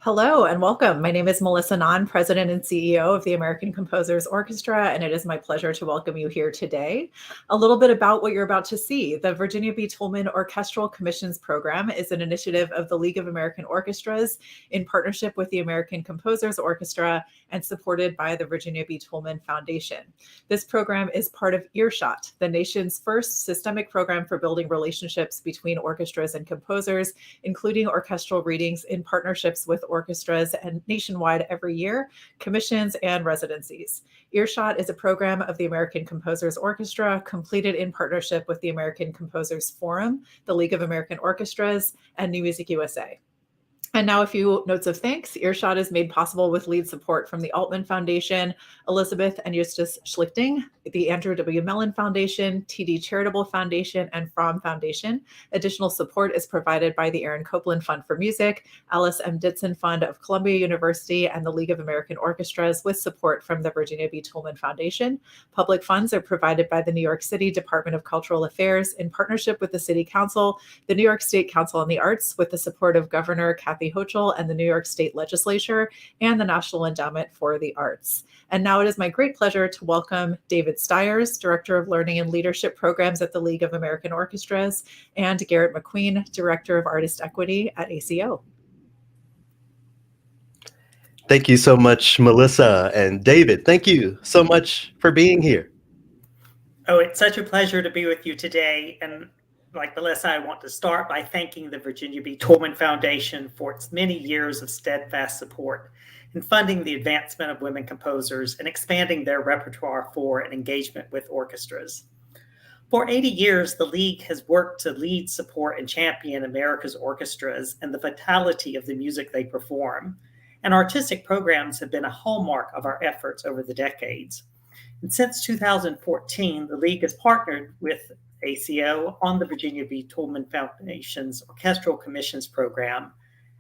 Hello and welcome. My name is Melissa Nahn, President and CEO of the American Composers Orchestra, and it is my pleasure to welcome you here today. A little bit about what you're about to see. The Virginia B. Toulmin Orchestral Commissions Program is an initiative of the League of American Orchestras in partnership with the American Composers Orchestra and supported by the Virginia B. Toulmin Foundation. This program is part of EarShot, the nation's first systemic program for building relationships between orchestras and composers, including orchestral readings in partnerships with orchestras and nationwide every year, commissions, and residencies. EarShot is a program of the American Composers Orchestra completed in partnership with the American Composers Forum, the League of American Orchestras, and New Music USA. And now a few notes of thanks. EarShot is made possible with lead support from the Altman Foundation, Elizabeth and Eustace Schlichting, the Andrew W. Mellon Foundation, TD Charitable Foundation, and Fromm Foundation. Additional support is provided by the Aaron Copland Fund for Music, Alice M. Ditson Fund of Columbia University, and the League of American Orchestras with support from the Virginia B. Toulmin Foundation. Public funds are provided by the New York City Department of Cultural Affairs in partnership with the City Council, the New York State Council on the Arts with the support of Governor Kathy Hochul and the New York State Legislature, and the National Endowment for the Arts. And now it is my great pleasure to welcome David Stiers, Director of Learning and Leadership Programs at the League of American Orchestras, and Garrett McQueen, Director of Artist Equity at ACO. Thank you so much, Melissa. And David, thank you so much for being here. Oh, it's such a pleasure to be with you today. And like Melissa, I want to start by thanking the Virginia B. Toulmin Foundation for its many years of steadfast support in funding the advancement of women composers and expanding their repertoire for and engagement with orchestras. For 80 years, the League has worked to lead, support, and champion America's orchestras and the vitality of the music they perform. And artistic programs have been a hallmark of our efforts over the decades. And since 2014, the League has partnered with ACO on the Virginia B. Toulmin Foundation's Orchestral Commissions Program.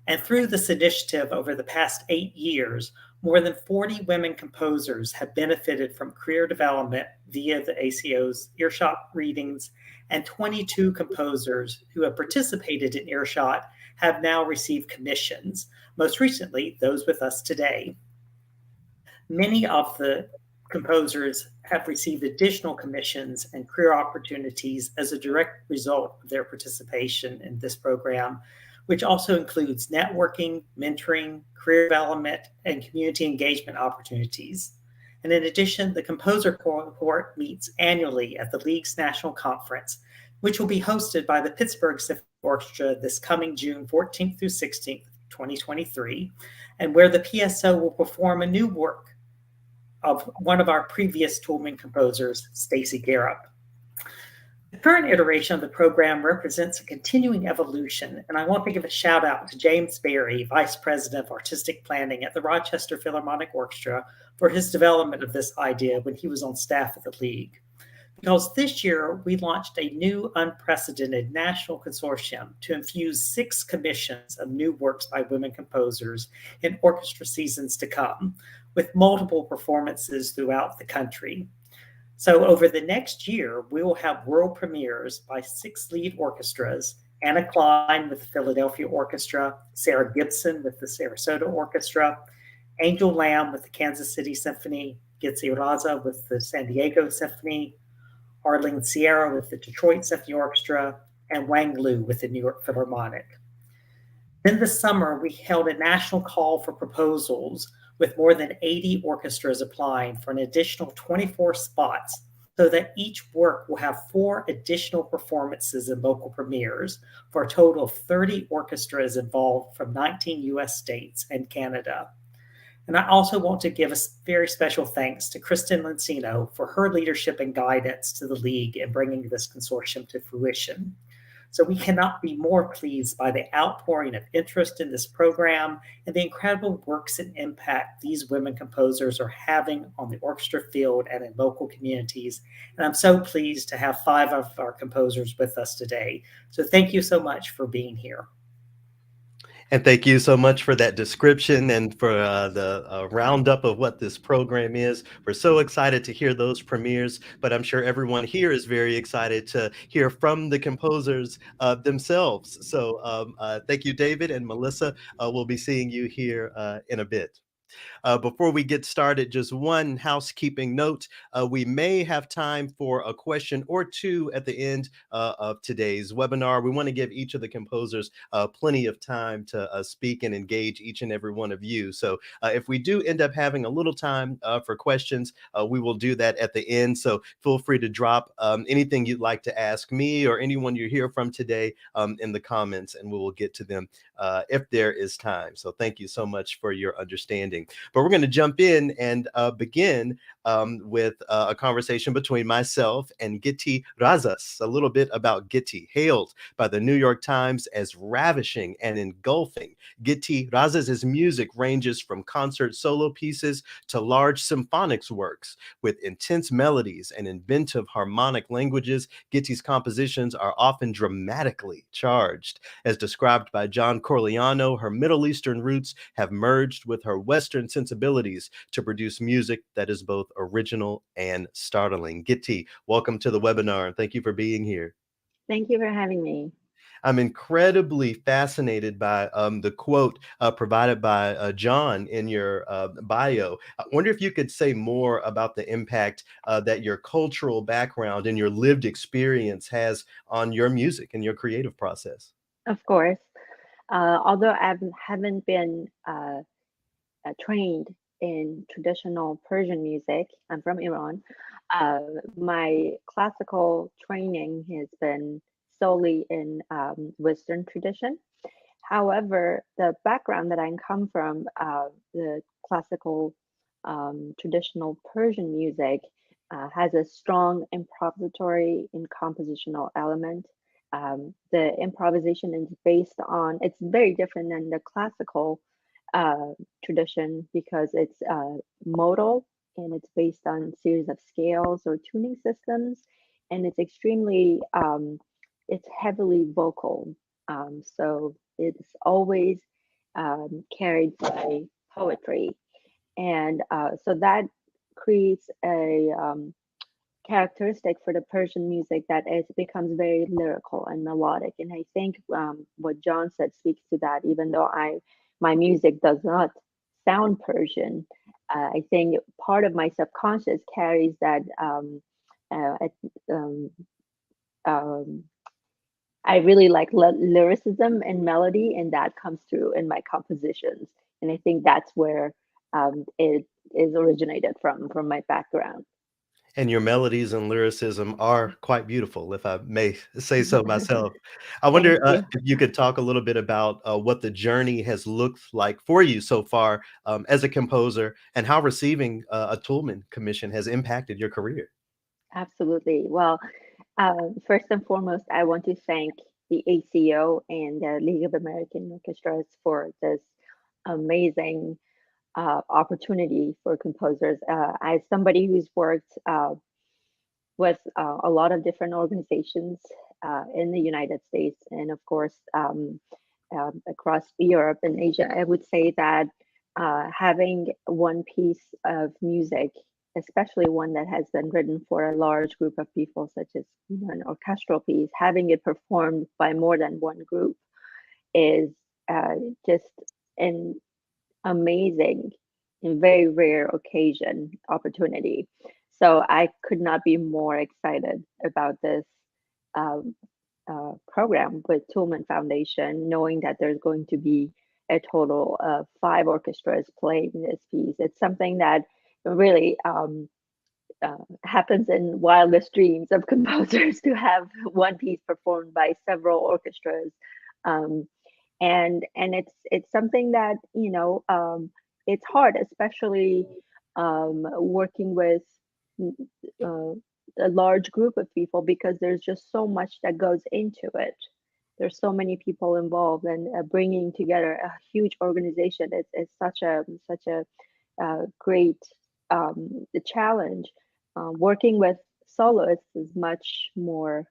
And through this initiative over the past 8 years, more than 40 women composers have benefited from career development via the ACO's EarShot Readings, and 22 composers who have participated in EarShot have now received commissions, most recently those with us today. Many of the composers have received additional commissions and career opportunities as a direct result of their participation in this program, which also includes networking, mentoring, career development, and community engagement opportunities. And in addition, the composer cohort meets annually at the League's National Conference, which will be hosted by the Pittsburgh Symphony Orchestra this coming June 14th through 16th, 2023, and where the PSO will perform a new work of one of our previous Toulmin composers, Stacey Garrett. The current iteration of the program represents a continuing evolution, and I want to give a shout out to James Berry, Vice President of Artistic Planning at the Rochester Philharmonic Orchestra, for his development of this idea when he was on staff at the League. Because this year we launched a new unprecedented national consortium to infuse 6 commissions of new works by women composers in orchestra seasons to come, with multiple performances throughout the country. So over the next year, we will have world premieres by 6 lead orchestras: Anna Klein with the Philadelphia Orchestra, Sarah Gibson with the Sarasota Orchestra, Angel Lamb with the Kansas City Symphony, Gitzi Raza with the San Diego Symphony, Arlene Sierra with the Detroit Symphony Orchestra, and Wang Lu with the New York Philharmonic. Then this summer, we held a national call for proposals with more than 80 orchestras applying for an additional 24 spots, so that each work will have 4 additional performances and local premieres for a total of 30 orchestras involved from 19 US states and Canada. And I also want to give a very special thanks to Kristen Lencino for her leadership and guidance to the League in bringing this consortium to fruition. So we cannot be more pleased by the outpouring of interest in this program and the incredible works and impact these women composers are having on the orchestra field and in local communities. And I'm so pleased to have 5 of our composers with us today. So thank you so much for being here. And thank you so much for that description and for the roundup of what this program is. We're so excited to hear those premieres, but I'm sure everyone here is very excited to hear from the composers themselves. So thank you, David and Melissa. We'll be seeing you here in a bit. Before we get started, just one housekeeping note. We may have time for a question or two at the end of today's webinar. We want to give each of the composers plenty of time to speak and engage each and every one of you. So if we do end up having a little time for questions, we will do that at the end. So feel free to drop anything you'd like to ask me or anyone you hear from today in the comments, and we will get to them if there is time. So thank you so much for your understanding. But we're going to jump in and begin with a conversation between myself and Gitti Razas, a little bit about Gitti. Hailed by the New York Times as ravishing and engulfing, Gitti Razas' music ranges from concert solo pieces to large symphonics works. With intense melodies and inventive harmonic languages, Gitti's compositions are often dramatically charged. As described by John Corigliano, her Middle Eastern roots have merged with her Western sensibilities to produce music that is both original and startling. Gitti, welcome to the webinar, and thank you for being here. Thank you for having me. I'm incredibly fascinated by the quote provided by John in your bio. I wonder if you could say more about the impact that your cultural background and your lived experience has on your music and your creative process. Of course, although I haven't been trained in traditional Persian music, I'm from Iran. Uh, my classical training has been solely in Western tradition. However, the background that I come from, the classical traditional Persian music, has a strong improvisatory and compositional element. The improvisation is based on, it's very different than the classical uh, tradition because it's modal and it's based on a series of scales or tuning systems, and it's extremely, it's heavily vocal. So it's always carried by poetry. And so that creates a characteristic for the Persian music that it becomes very lyrical and melodic. And I think what John said speaks to that, even though my music does not sound Persian. I think part of my subconscious carries that uh, um, um, I really like lyricism and melody, and that comes through in my compositions. And I think that's where it is originated from my background. And your melodies and lyricism are quite beautiful, if I may say so myself. I wonder Thank you. if you could talk a little bit about what the journey has looked like for you so far as a composer, and how receiving a Toulmin commission has impacted your career. Absolutely. Well, first and foremost, I want to thank the ACO and the League of American Orchestras for this amazing opportunity for composers. As somebody who's worked with a lot of different organizations in the United States and, of course, across Europe and Asia, I would say that having one piece of music, especially one that has been written for a large group of people, such as an orchestral piece, having it performed by more than one group is just an amazing and very rare occasion opportunity. So I could not be more excited about this um, program with Toulmin Foundation, knowing that there's going to be a total of 5 orchestras playing this piece. It's something that really happens in wildest dreams of composers to have one piece performed by several orchestras. Um, and it's something that it's hard, especially working with uh, a large group of people, because there's just so much that goes into it. There's so many people involved, and bringing together a huge organization is such a great challenge. Working with soloists is much more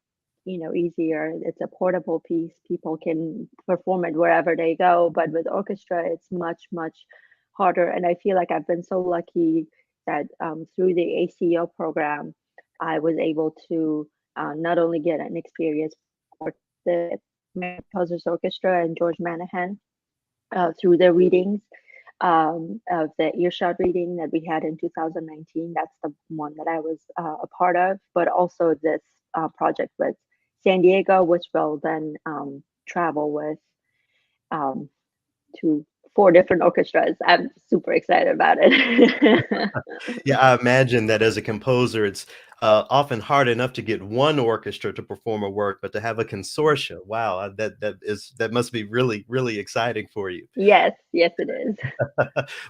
easier. It's a portable piece. People can perform it wherever they go. But with orchestra, it's much, much harder. And I feel like I've been so lucky that through the ACO program, I was able to not only get an experience for the Composers Orchestra and George Manahan through their readings of the EarShot reading that we had in 2019. That's the one that I was a part of, but also this project with San Diego, which will then travel with to 4 different orchestras. I'm super excited about it. Yeah, I imagine that as a composer, it's often hard enough to get one orchestra to perform a work, but to have a consortium, wow, that must be really, really exciting for you. Yes, yes, it is.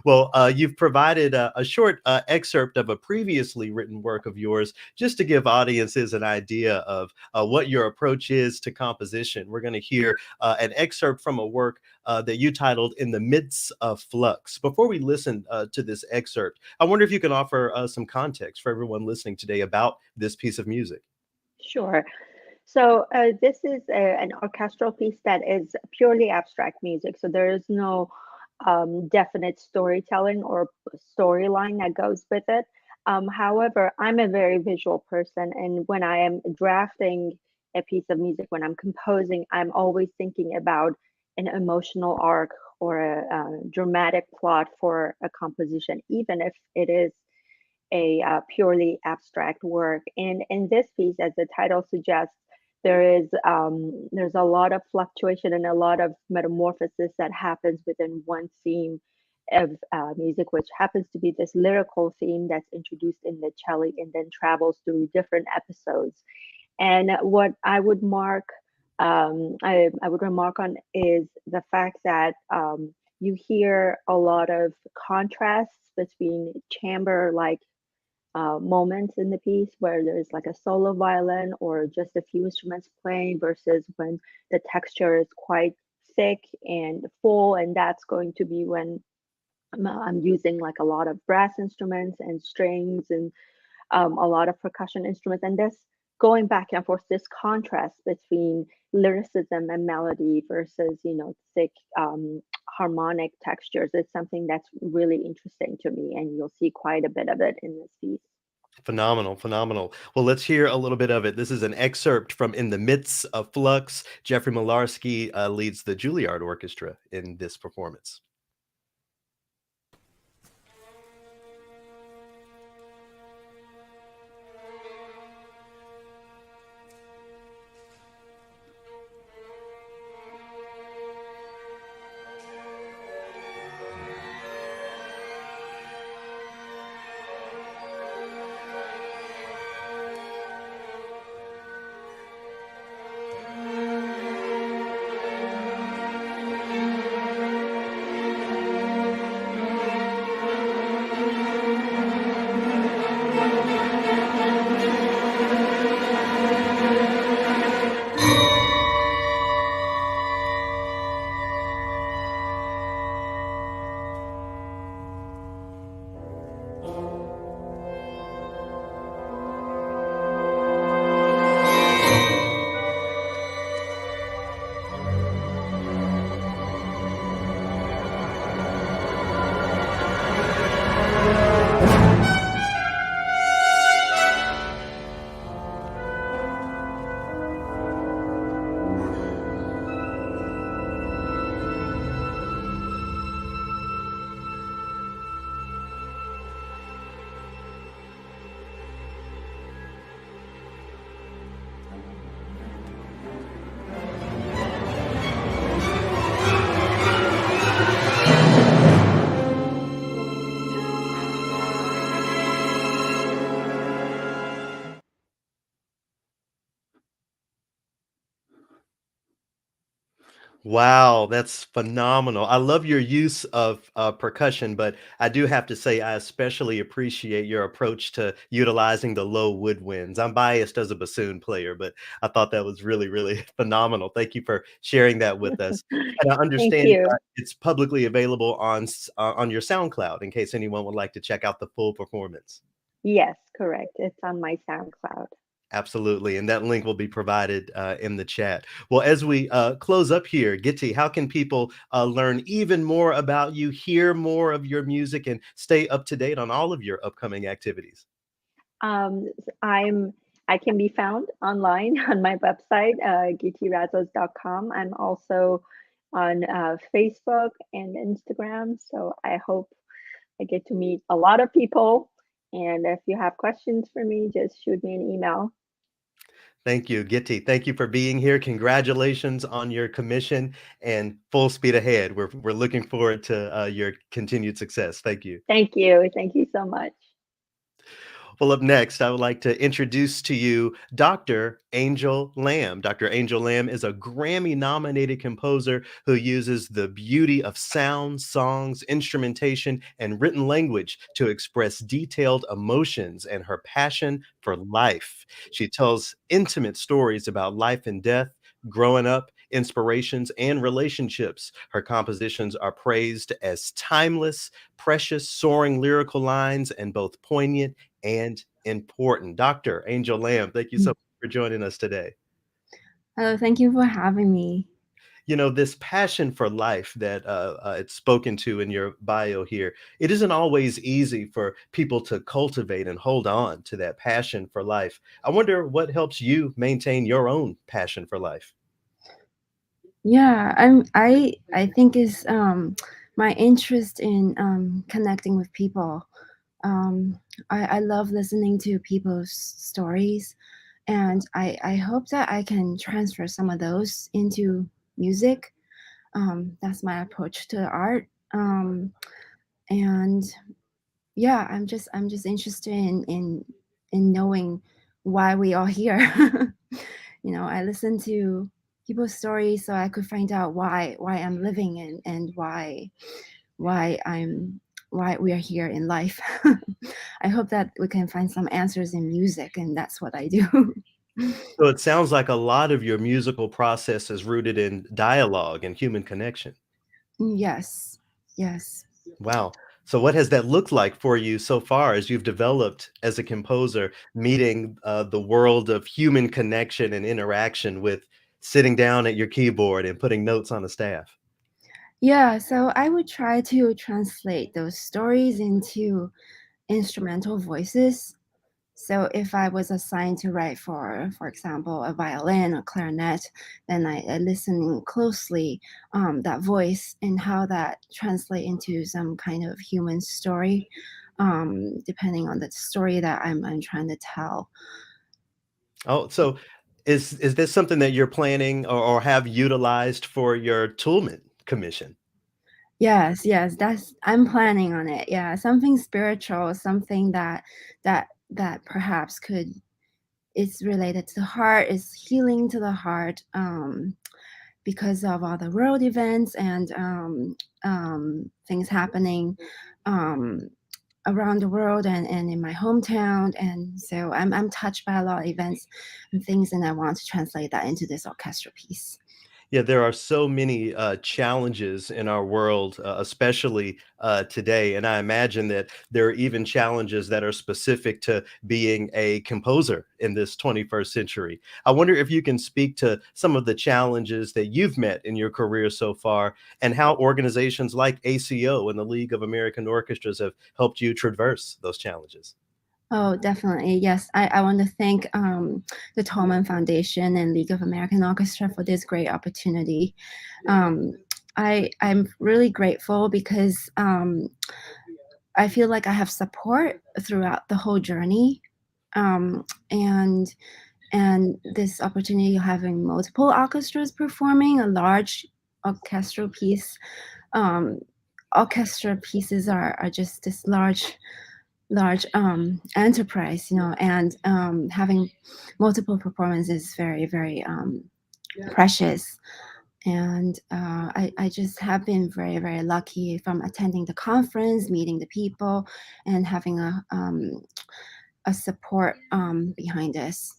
Well, you've provided a short excerpt of a previously written work of yours, just to give audiences an idea of what your approach is to composition. We're going to hear an excerpt from a work that you titled "In the Midst of Flux." Before we listen to this excerpt, I wonder if you can offer some context for everyone listening today about this piece of music. Sure. So this is an orchestral piece that is purely abstract music. So there is no definite storytelling or storyline that goes with it. However, I'm a very visual person, and when I am drafting a piece of music, when I'm composing, I'm always thinking about an emotional arc or a dramatic plot for a composition, even if it is a purely abstract work. And in this piece, as the title suggests, there's a lot of fluctuation and a lot of metamorphosis that happens within one theme of music, which happens to be this lyrical theme that's introduced in the cello and then travels through different episodes. And what I would remark on is the fact that you hear a lot of contrasts between chamber-like moments in the piece where there's like a solo violin or just a few instruments playing versus when the texture is quite thick and full, and that's going to be when I'm using like a lot of brass instruments and strings and a lot of percussion instruments, and this going back and forth, this contrast between lyricism and melody versus thick harmonic textures is something that's really interesting to me, and you'll see quite a bit of it in this piece. Phenomenal, phenomenal. Well, let's hear a little bit of it. This is an excerpt from "In the Midst of Flux." Jeffrey Malarski leads the Juilliard Orchestra in this performance. Wow, that's phenomenal. I love your use of percussion, but I do have to say I especially appreciate your approach to utilizing the low woodwinds. I'm biased as a bassoon player, but I thought that was really, really phenomenal. Thank you for sharing that with us. And I Thank understand you. it's publicly available on your SoundCloud in case anyone would like to check out the full performance. Yes, correct. It's on my SoundCloud. Absolutely. And that link will be provided in the chat. Well, as we close up here, Gitti, how can people learn even more about you, hear more of your music, and stay up to date on all of your upcoming activities? I can be found online on my website, gittirazos.com. I'm also on Facebook and Instagram. So I hope I get to meet a lot of people. And if you have questions for me, just shoot me an email. Thank you, Gitti. Thank you for being here. Congratulations on your commission and full speed ahead. We're looking forward to your continued success. Thank you. Thank you. Thank you so much. Well, up next, I would like to introduce to you Dr. Angel Lamb. Dr. Angel Lamb is a Grammy-nominated composer who uses the beauty of sound, songs, instrumentation, and written language to express detailed emotions and her passion for life. She tells intimate stories about life and death, growing up, inspirations, and relationships. Her compositions are praised as timeless, precious, soaring lyrical lines, and both poignant and important. Dr. Angel Lamb, thank you so much for joining us today. Hello, thank you for having me. You know, this passion for life that it's spoken to in your bio here, it isn't always easy for people to cultivate and hold on to that passion for life. I wonder what helps you maintain your own passion for life. Yeah, I think is my interest in connecting with people. I love listening to people's stories, and I hope that I can transfer some of those into music. That's my approach to art. And yeah, I'm just interested in knowing why we are here. I listen to people's stories so I could find out why I'm living and why why we are here in life. I hope that we can find some answers in music, and that's what I do. So it sounds like a lot of your musical process is rooted in dialogue and human connection. Yes, yes. Wow. So what has that looked like for you so far as you've developed as a composer, meeting the world of human connection and interaction with sitting down at your keyboard and putting notes on a staff? Yeah, so I would try to translate those stories into instrumental voices. So if I was assigned to write for example, a violin or clarinet, then I listen closely that voice and how that translate into some kind of human story, depending on the story that I'm trying to tell. Oh, so is this something that you're planning or have utilized for your Toulmin commission? Yes, yes, that's I'm planning on it. Yeah, something spiritual, something that perhaps could it's related to the heart, is healing to the heart, because of all the world events and things happening um, around the world and in my hometown. And so I'm touched by a lot of events and things, and I want to translate that into this orchestral piece. Yeah, there are so many challenges in our world, especially today. And I imagine that there are even challenges that are specific to being a composer in this 21st century. I wonder if you can speak to some of the challenges that you've met in your career so far and how organizations like ACO and the League of American Orchestras have helped you traverse those challenges. Oh, definitely. Yes. I want to thank the Toulmin Foundation and League of American Orchestra for this great opportunity. I'm really grateful because I feel like I have support throughout the whole journey. Um, and and this opportunity of having multiple orchestras performing a large orchestral piece. Um, Orchestra pieces are just this large enterprise, and having multiple performances is very, very precious. And I just have been very, very lucky from attending the conference, meeting the people, and having a support behind us.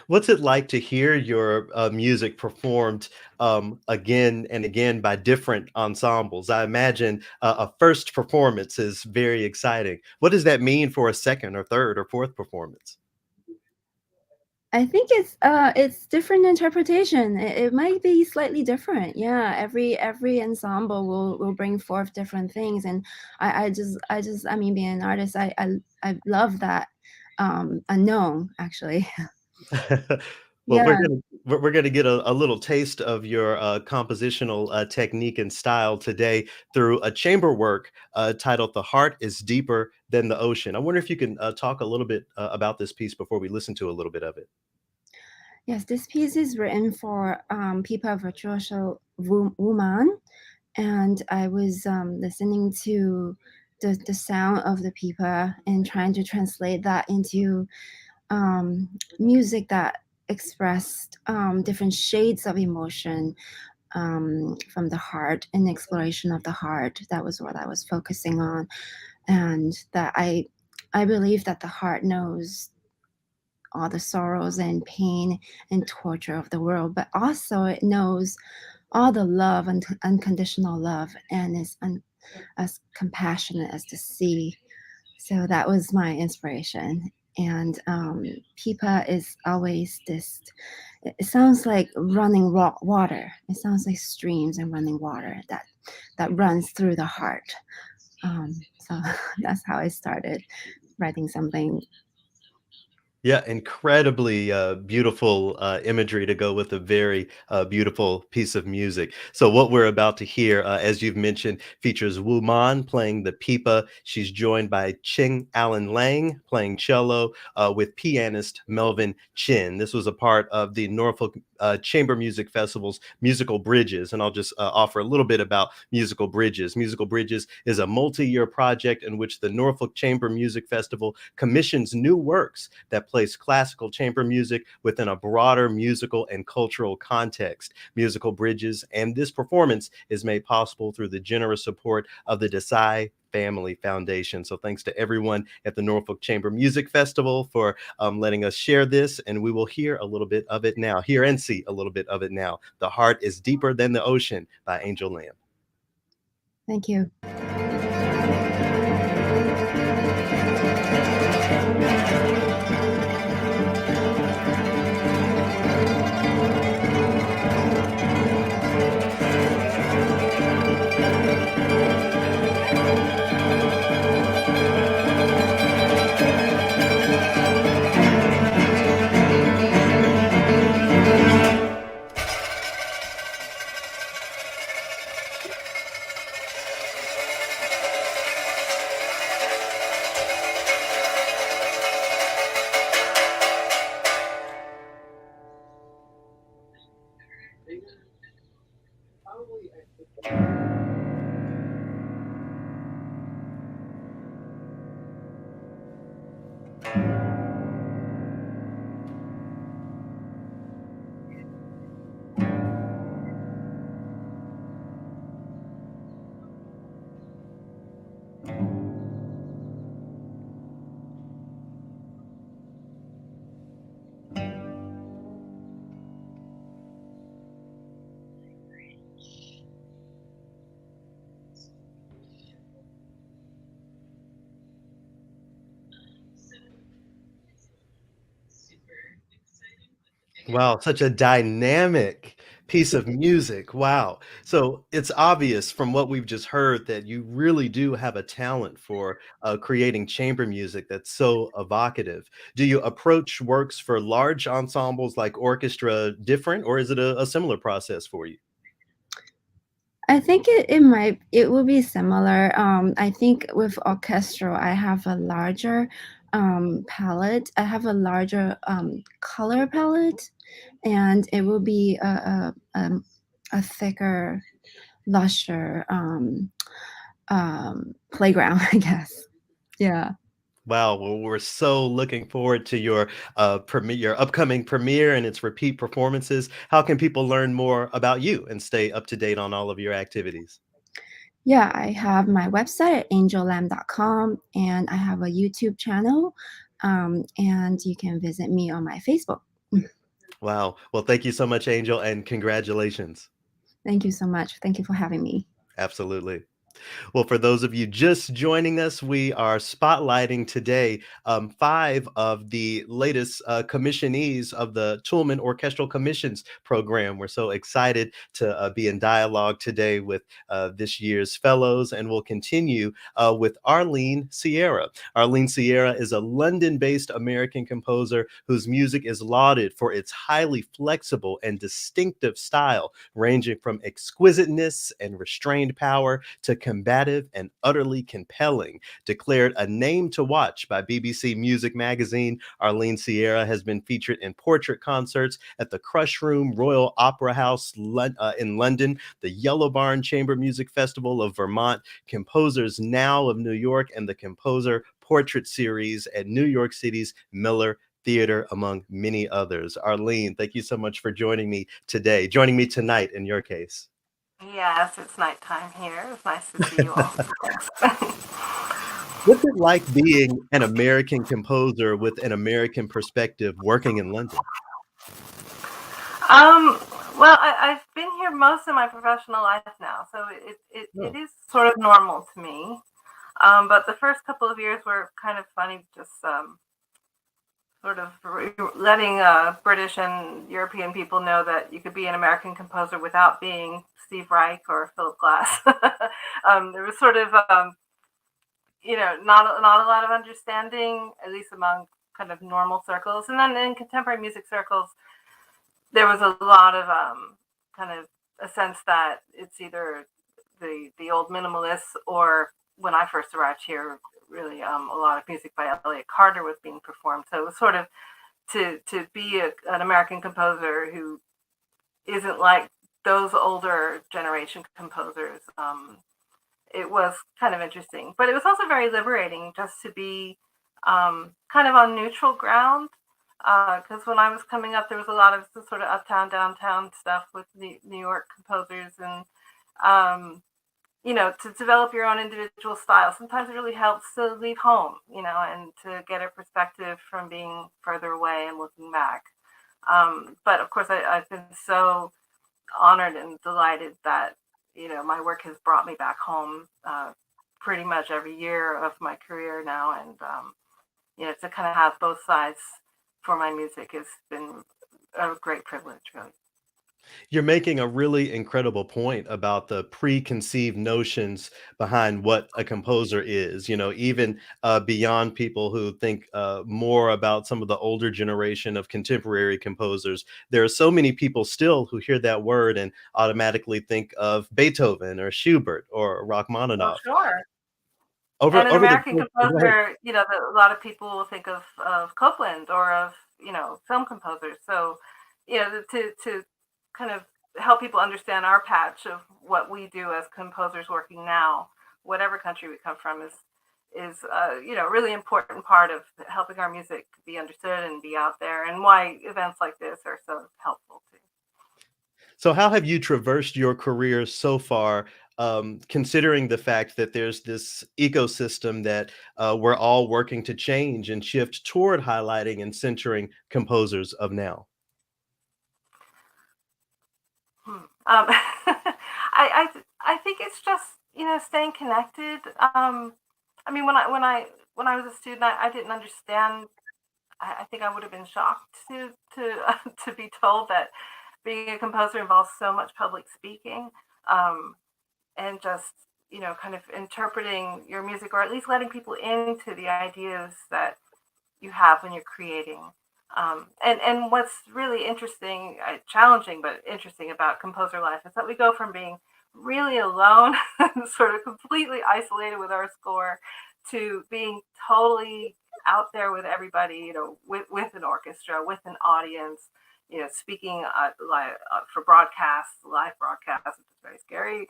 What's it like to hear your music performed again and again by different ensembles? I imagine a first performance is very exciting. What does that mean for a second or third or fourth performance? I think it's different interpretation. It might be slightly different. Yeah, every ensemble will bring forth different things, and I mean, being an artist, I love that unknown actually. Well, Yeah. we're gonna get a little taste of your compositional technique and style today through a chamber work titled "The Heart Is Deeper Than the Ocean." I wonder if you can talk a little bit about this piece before we listen to a little bit of it. Yes, this piece is written for Pipa Virtuoso Woman, and I was listening to the sound of the pipa and trying to translate that into music that expressed different shades of emotion from the heart and exploration of the heart. That was what I was focusing on, and that I believe that the heart knows all the sorrows and pain and torture of the world, but also it knows all the love and unconditional love, and is as compassionate as the sea. So that was my inspiration. And pipa is always this. It sounds like running water. It sounds like streams and running water that runs through the heart. So that's how I started writing something. Yeah, incredibly beautiful imagery to go with a very beautiful piece of music. So what we're about to hear, as you've mentioned, features Wu Man playing the pipa. She's joined by Ching Allen Lang playing cello with pianist Melvin Chin. This was a part of the Norfolk Chamber Music Festival's Musical Bridges. And I'll just offer a little bit about Musical Bridges. Musical Bridges is a multi-year project in which the Norfolk Chamber Music Festival commissions new works that place classical chamber music within a broader musical and cultural context. Musical Bridges and this performance is made possible through the generous support of the Desai Family Foundation. So thanks to everyone at the Norfolk Chamber Music Festival for letting us share this, and we will hear a little bit of it now, hear and see a little bit of it now. The Heart is Deeper Than the Ocean by Angel Lamb. Thank you. Wow, such a dynamic piece of music. Wow. So it's obvious from what we've just heard that you really do have a talent for creating chamber music that's so evocative. Do you approach works for large ensembles like orchestra different, or is it a similar process for you? I think it will be similar. I think with orchestral, I have a larger palette. I have a larger color palette, and it will be a thicker, lusher playground, I guess. Yeah. Wow, well, we're so looking forward to your your upcoming premiere and its repeat performances. How can people learn more about you and stay up to date on all of your activities? Yeah, I have my website at angellam.com, and I have a YouTube channel, and you can visit me on my Facebook. Wow. Well, thank you so much, Angel, and congratulations. Thank you so much. Thank you for having me. Absolutely. Well, for those of you just joining us, we are spotlighting today 5 of the latest commissionees of the Toulmin Orchestral Commissions Program. We're so excited to be in dialogue today with this year's fellows, and we'll continue with Arlene Sierra. Arlene Sierra is a London-based American composer whose music is lauded for its highly flexible and distinctive style, ranging from exquisiteness and restrained power to combative and utterly compelling. Declared a name to watch by BBC Music Magazine, Arlene Sierra has been featured in portrait concerts at the Crush Room Royal Opera House in London, the Yellow Barn Chamber Music Festival of Vermont, Composers Now of New York, and the Composer Portrait Series at New York City's Miller Theater, among many others. Arlene, thank you so much for joining me tonight in your case. Yes, it's nighttime here. It's nice to see you all. What's it like being an American composer with an American perspective working in London? Well, I've been here most of my professional life now, so it is sort of normal to me. But the first couple of years were kind of funny, just sort of letting British and European people know that you could be an American composer without being Steve Reich or Philip Glass. There was sort of, not a lot of understanding, at least among kind of normal circles. And then in contemporary music circles, there was a lot of kind of a sense that it's either the old minimalists, or when I first arrived here, really a lot of music by Elliott Carter was being performed. So it was sort of to be an American composer who isn't like those older generation composers. It was kind of interesting, but it was also very liberating just to be kind of on neutral ground. Because when I was coming up, there was a lot of sort of uptown, downtown stuff with New York composers, and to develop your own individual style. Sometimes it really helps to leave home, and to get a perspective from being further away and looking back. But of course, I've been so honored and delighted that, my work has brought me back home pretty much every year of my career now. And, to kind of have both sides for my music has been a great privilege, really. You're making a really incredible point about the preconceived notions behind what a composer is, even beyond people who think more about some of the older generation of contemporary composers. There are so many people still who hear that word and automatically think of Beethoven or Schubert or Rachmaninoff. Oh, sure. Over, And an over American the, go ahead. composer, a lot of people will think of Copland or of, film composers. So, to kind of help people understand our patch of what we do as composers working now, whatever country we come from, is really important part of helping our music be understood and be out there, and why events like this are so helpful too. So how have you traversed your career so far, considering the fact that there's this ecosystem that we're all working to change and shift toward highlighting and centering composers of now? I think it's just staying connected. I mean, when I was a student, I didn't understand. I think I would have been shocked to to be told that being a composer involves so much public speaking, and just kind of interpreting your music, or at least letting people into the ideas that you have when you're creating. And what's really interesting, challenging but interesting about composer life is that we go from being really alone, sort of completely isolated with our score, to being totally out there with everybody, with an orchestra, with an audience, speaking for live broadcasts, which is very scary.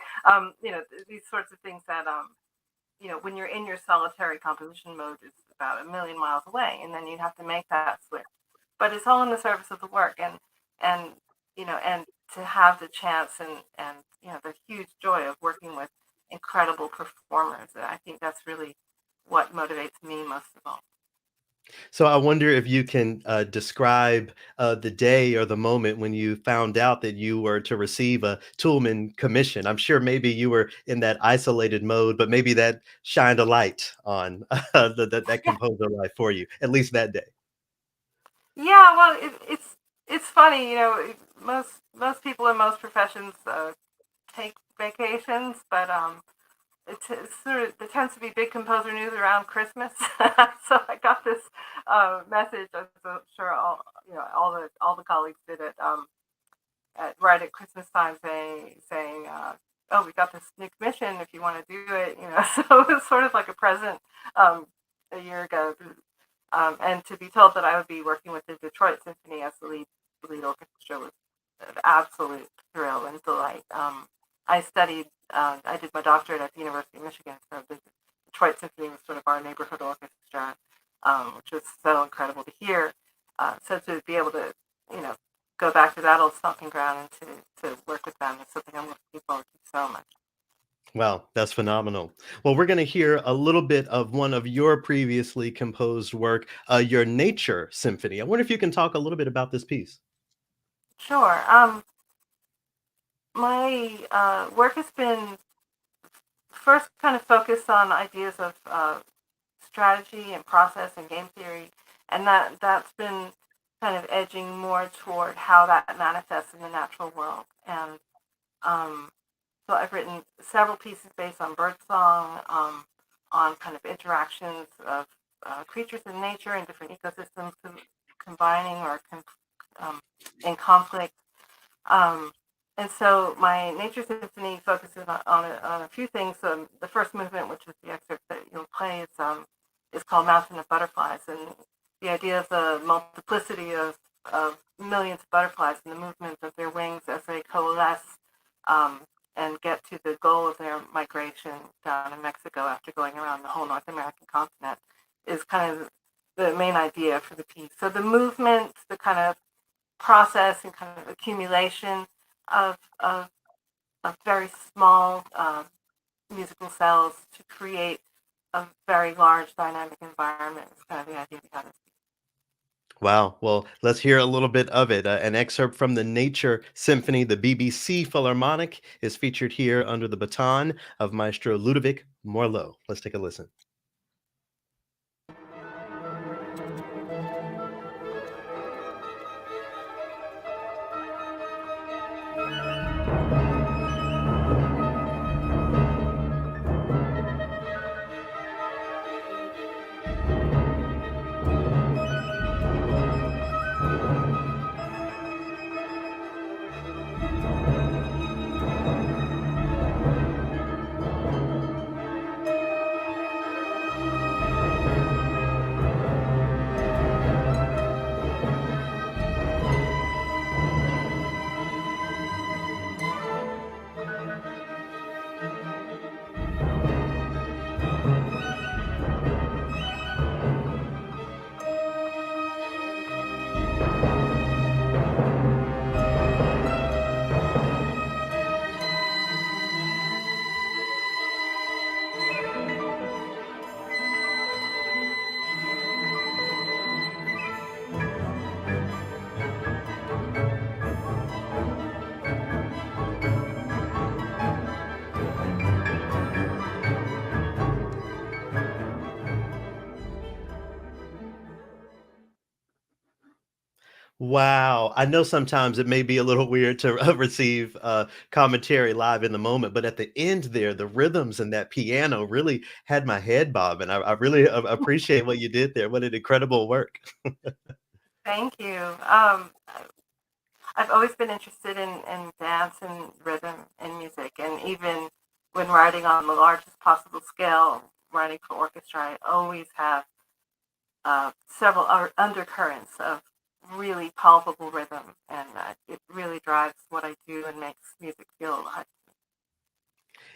These sorts of things that, when you're in your solitary composition mode, it's about a million miles away, and then you have to make that switch. But it's all in the service of the work, and to have the chance and the huge joy of working with incredible performers. I think that's really what motivates me most of all. So I wonder if you can describe the day or the moment when you found out that you were to receive a Toulmin commission. I'm sure maybe you were in that isolated mode, but maybe that shined a light on that composer life for you, at least that day. Yeah, well, it's funny, you know, most people in most professions take vacations, but it's sort of there tends to be big composer news around Christmas. So I got this message. I'm so sure all the colleagues did it right at Christmas time, saying oh, we got this new commission if you want to do it. You know, so it was sort of like a present um, a year ago. And to be told that I would be working with the Detroit Symphony as the lead orchestra was an absolute thrill and delight. I studied, I did my doctorate at the University of Michigan, so the Detroit Symphony was sort of our neighborhood orchestra, which was so incredible to hear. So to be able to, you know, go back to that old stomping ground and to work with them is something I'm looking forward to so much. Wow, that's phenomenal. Well, we're going to hear a little bit of one of your previously composed work, your Nature Symphony. I wonder if you can talk a little bit about this piece. Sure. My work has been first kind of focused on ideas of strategy and process and game theory, and that's been kind of edging more toward how that manifests in the natural world. And um, so I've written several pieces based on birdsong, on kind of interactions of creatures in nature and different ecosystems combining or in conflict. Um, and so my Nature Symphony focuses on a few things. The first movement, which is the excerpt that you'll play, is called Mountain of Butterflies. And the idea of the multiplicity of millions of butterflies and the movement of their wings as they coalesce and get to the goal of their migration down in Mexico after going around the whole North American continent is kind of the main idea for the piece. So the movement, the kind of process and kind of accumulation of very small musical cells to create a very large dynamic environment is kind of the idea behind this. Wow. Well, let's hear a little bit of it. An excerpt from the Nature Symphony. The BBC Philharmonic is featured here under the baton of Maestro Ludovic Morlot. Let's take a listen. Wow. I know sometimes it may be a little weird to receive commentary live in the moment, but at the end there, the rhythms and that piano really had my head bobbing. I really appreciate what you did there. What an incredible work. Thank you. I've always been interested in dance and rhythm and music, and even when writing on the largest possible scale, writing for orchestra, I always have several undercurrents of really palpable rhythm, and it really drives what I do and makes music feel alive.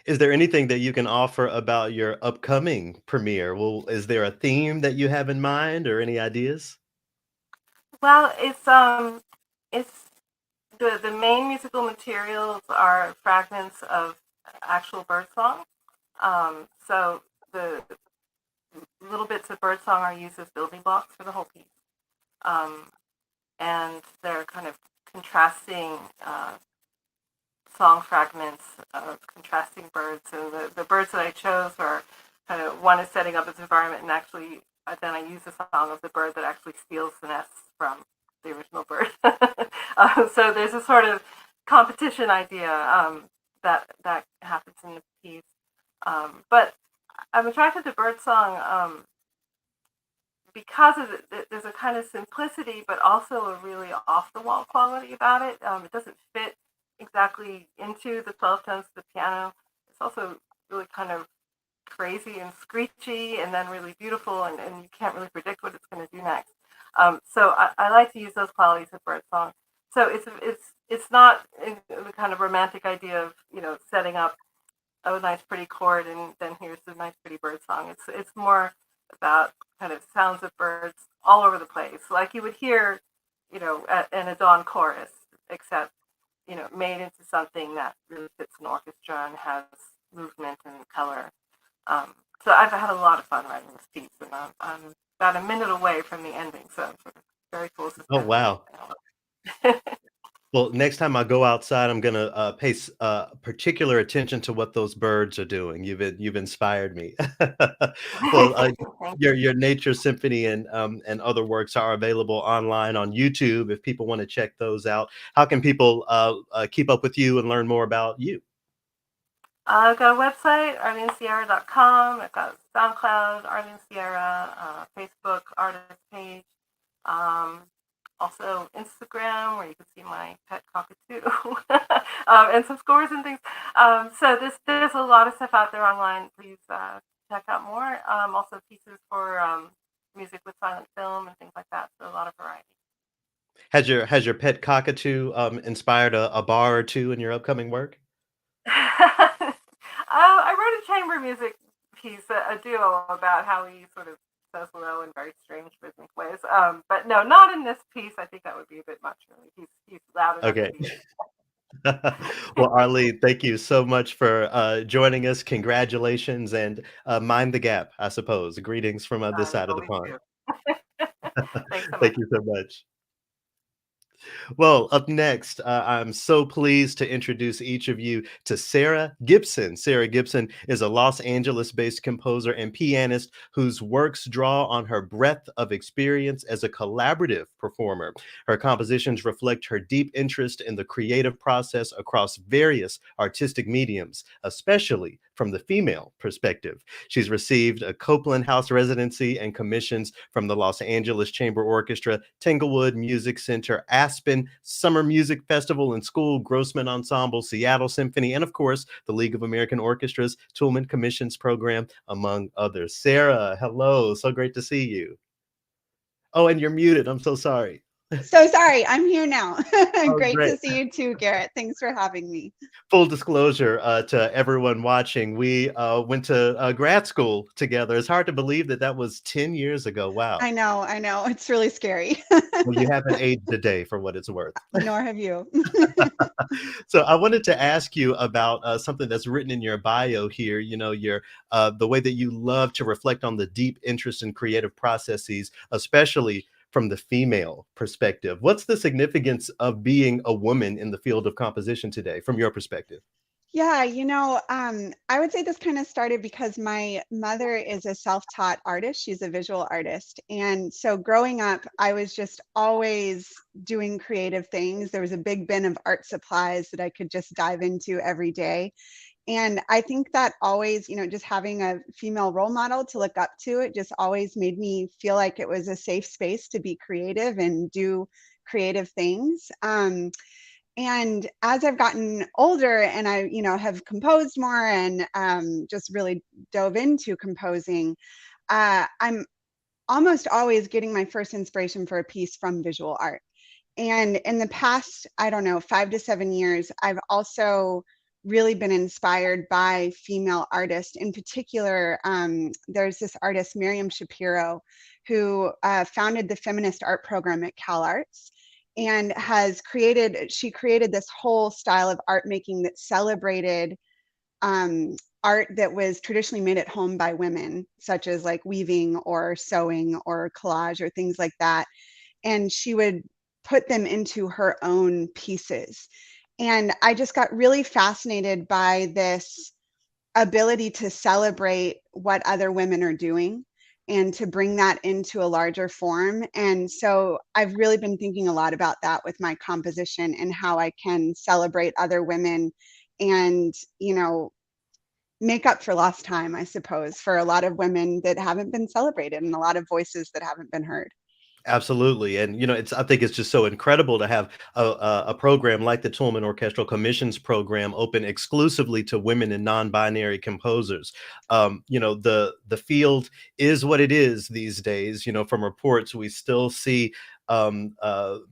Is there anything that you can offer about your upcoming premiere? Well, is there a theme that you have in mind or any ideas? Well, it's the main musical materials are fragments of actual birdsong. So the little bits of birdsong are used as building blocks for the whole piece. And they're kind of contrasting song fragments of contrasting birds. And the birds that I chose are kind of, one is setting up its environment, and actually then I use the song of the bird that actually steals the nest from the original bird. So there's a sort of competition idea that happens in the piece. But I'm attracted to birdsong because of there's a kind of simplicity, but also a really off-the-wall quality about it. It doesn't fit exactly into the 12 tones of the piano. It's also really kind of crazy and screechy, and then really beautiful, and you can't really predict what it's going to do next. So I like to use those qualities of birdsong. So it's not the kind of romantic idea of, you know, setting up a nice pretty chord and then here's the nice pretty bird song. It's more about kind of sounds of birds all over the place, like you would hear, you know, in a dawn chorus, except, you know, made into something that really fits an orchestra and has movement and color. So I've had a lot of fun writing this piece, and I'm about a minute away from the ending, so it's very cool. Oh, wow. Well, next time I go outside, I'm going to pay particular attention to what those birds are doing. You've inspired me. Well, your Nature Symphony and other works are available online on YouTube if people want to check those out. How can people keep up with you and learn more about you? I've got a website, arlenesierra.com. I've got SoundCloud, Arlene Sierra, Facebook artist page. Also Instagram, where you can see my pet cockatoo and some scores and things. So there's a lot of stuff out there online. Please check out more. Also pieces for music with silent film and things like that. So a lot of variety. Has your pet cockatoo inspired a bar or two in your upcoming work? I wrote a chamber music piece, a duo about how he sort of says hello in very strange rhythmic ways. But no, not in this piece. I think that would be a bit much, really. He's loud enough. Okay. Well, Arlene, thank you so much for joining us. Congratulations, and mind the gap, I suppose. Greetings from this side of the pond. Thanks so much. Thank you so much. Well, up next, I'm so pleased to introduce each of you to Sarah Gibson. Sarah Gibson is a Los Angeles-based composer and pianist whose works draw on her breadth of experience as a collaborative performer. Her compositions reflect her deep interest in the creative process across various artistic mediums, especially from the female perspective. She's received a Copeland House residency and commissions from the Los Angeles Chamber Orchestra, Tanglewood Music Center, Aspen Summer Music Festival and School, Grossman Ensemble, Seattle Symphony, and of course, the League of American Orchestras, Toulmin Commissions Program, among others. Sarah, hello. So great to see you. Oh, and you're muted. I'm so sorry. So sorry, I'm here now. Oh, great great to see you too, Garrett. Thanks for having me. Full disclosure to everyone watching, we went to grad school together. It's hard to believe that was 10 years ago. Wow. I know. It's really scary. Well, you haven't aged a day for what it's worth. Nor have you. So I wanted to ask you about something that's written in your bio here. You know, the way that you love to reflect on the deep interest in creative processes, especially from the female perspective. What's the significance of being a woman in the field of composition today, from your perspective? Yeah, I would say this kind of started because my mother is a self-taught artist. She's a visual artist. And so growing up, I was just always doing creative things. There was a big bin of art supplies that I could just dive into every day. And I think that always, just having a female role model to look up to, it just always made me feel like it was a safe space to be creative and do creative things. And as I've gotten older and I, have composed more and just really dove into composing, I'm almost always getting my first inspiration for a piece from visual art. And in the past, I don't know, 5 to 7 years, I've also really been inspired by female artists. In particular, there's this artist, Miriam Shapiro, who founded the feminist art program at CalArts and she created this whole style of art making that celebrated art that was traditionally made at home by women, such as like weaving or sewing or collage or things like that. And she would put them into her own pieces. And I just got really fascinated by this ability to celebrate what other women are doing and to bring that into a larger form. And so I've really been thinking a lot about that with my composition and how I can celebrate other women and, make up for lost time, I suppose, for a lot of women that haven't been celebrated and a lot of voices that haven't been heard. Absolutely. And, I think it's just so incredible to have a program like the Toulmin Orchestral Commissions Program open exclusively to women and non-binary composers. The field is what it is these days. From reports, we still see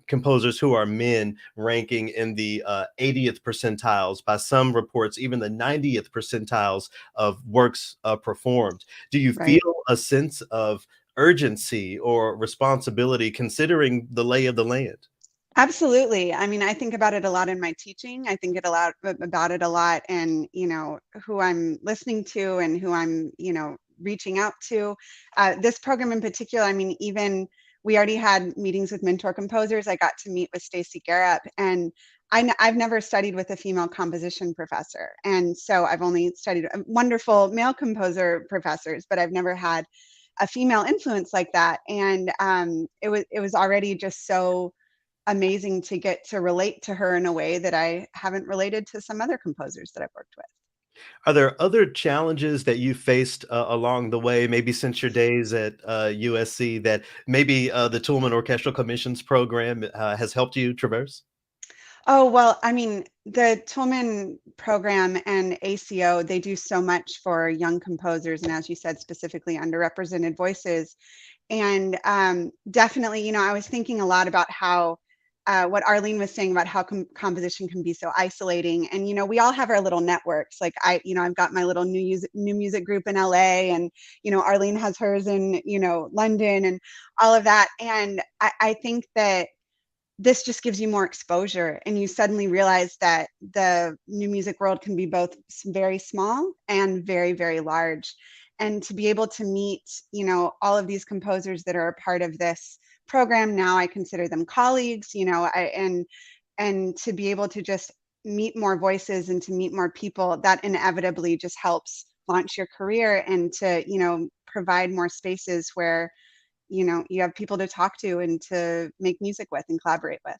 composers who are men ranking in the 80th percentiles, by some reports, even the 90th percentiles of works performed. Do you Right. feel a sense of urgency or responsibility considering the lay of the land? Absolutely. I mean, I think about it a lot in my teaching. I think about it a lot and, who I'm listening to and who I'm, reaching out to. This program in particular, I mean, even we already had meetings with mentor composers. I got to meet with Stacy Garrett, and I've never studied with a female composition professor. And so I've only studied wonderful male composer professors, but I've never had a female influence like that. And it was already just so amazing to get to relate to her in a way that I haven't related to some other composers that I've worked with. Are there other challenges that you faced along the way, maybe since your days at USC, that maybe the Toulmin Orchestral Commissions Program has helped you traverse? Oh, well, I mean, the Toulmin program and ACO, they do so much for young composers and, as you said, specifically underrepresented voices. And definitely, I was thinking a lot about how what Arlene was saying about how composition can be so isolating. And, we all have our little networks. Like I've got my little new music group in LA, and, Arlene has hers in, London and all of that. And I think that this just gives you more exposure, and you suddenly realize that the new music world can be both very small and very, very large. And to be able to meet, all of these composers that are a part of this program, now I consider them colleagues, and to be able to just meet more voices and to meet more people, that inevitably just helps launch your career and to, provide more spaces where you have people to talk to and to make music with and collaborate with.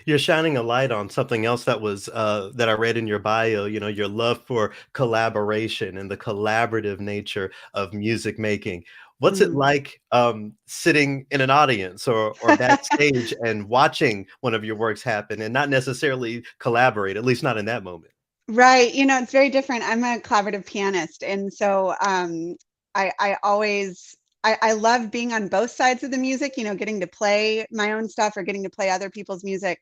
You're shining a light on something else that was that I read in your bio, your love for collaboration and the collaborative nature of music making. What's it Mm. like sitting in an audience or backstage and watching one of your works happen and not necessarily collaborate, at least not in that moment? Right. It's very different. I'm a collaborative pianist. And so I always I love being on both sides of the music, getting to play my own stuff or getting to play other people's music.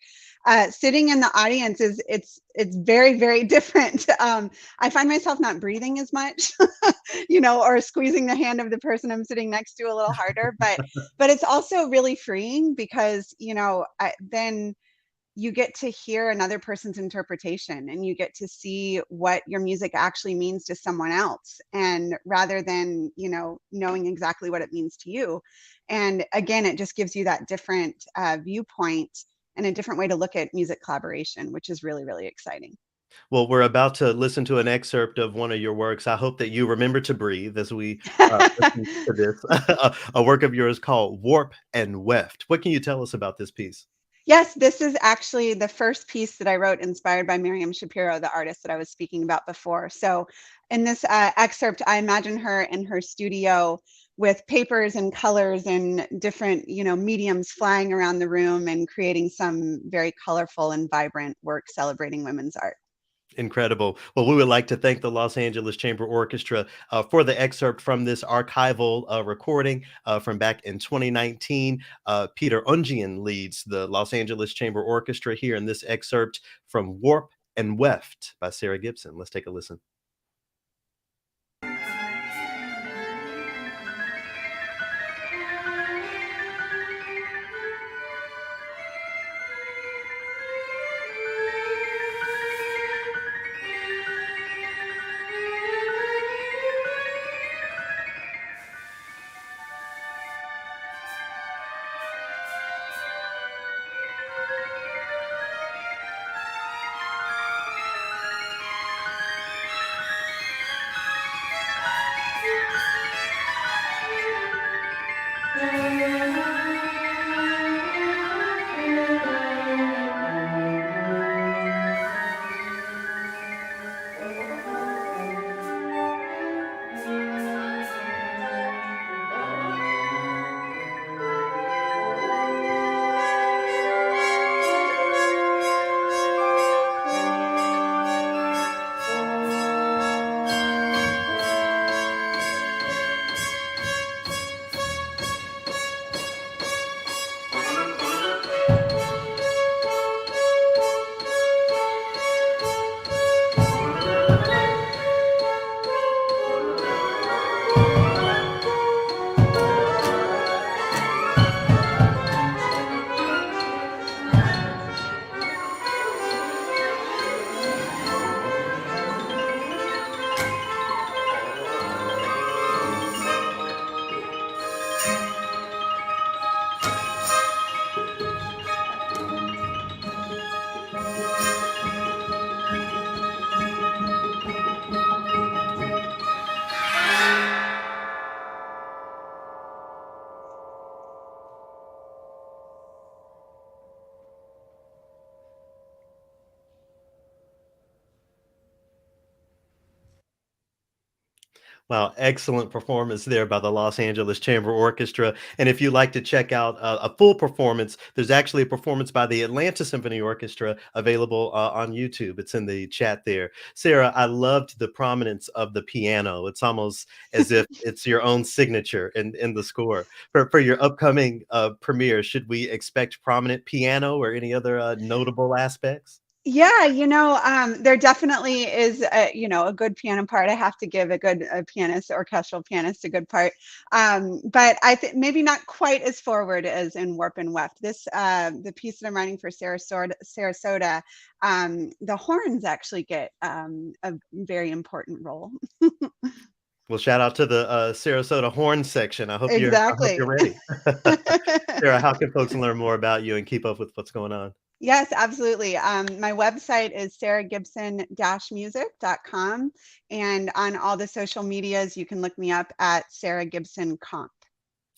Sitting in the audience it's very, very different. I find myself not breathing as much, or squeezing the hand of the person I'm sitting next to a little harder. But it's also really freeing because, then you get to hear another person's interpretation and you get to see what your music actually means to someone else, and rather than knowing exactly what it means to you. And again, it just gives you that different viewpoint and a different way to look at music collaboration, which is really, really exciting. Well, we're about to listen to an excerpt of one of your works. I hope that you remember to breathe as we listen to this. A work of yours called Warp and Weft. What can you tell us about this piece? Yes, this is actually the first piece that I wrote inspired by Miriam Shapiro, the artist that I was speaking about before. So in this excerpt, I imagine her in her studio with papers and colors and different, mediums flying around the room and creating some very colorful and vibrant work celebrating women's art. Incredible. Well, we would like to thank the Los Angeles Chamber Orchestra for the excerpt from this archival recording from back in 2019. Peter Ungian leads the Los Angeles Chamber Orchestra here in this excerpt from Warp and Weft by Sarah Gibson. Let's take a listen. Wow, excellent performance there by the Los Angeles Chamber Orchestra. And if you'd like to check out a full performance, there's actually a performance by the Atlanta Symphony Orchestra available on YouTube. It's in the chat there. Sarah, I loved the prominence of the piano. It's almost as if it's your own signature in the score. For your upcoming premiere, should we expect prominent piano or any other notable aspects? Yeah, there definitely is a good piano part. I have to give a good pianist, orchestral pianist, a good part. But I think maybe not quite as forward as in Warp and Weft. The piece that I'm writing for Sarasota, the horns actually get a very important role. Well, shout out to the Sarasota horn section. I hope Exactly. you're ready. Sarah, how can folks learn more about you and keep up with what's going on? Yes, absolutely. My website is sarahgibson-music.com. And on all the social medias, you can look me up at Sarah Gibson Comp.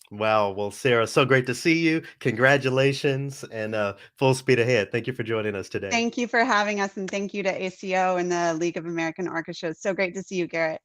Wow. Well, Sarah, so great to see you. Congratulations and full speed ahead. Thank you for joining us today. Thank you for having us. And thank you to ACO and the League of American Orchestras. So great to see you, Garrett.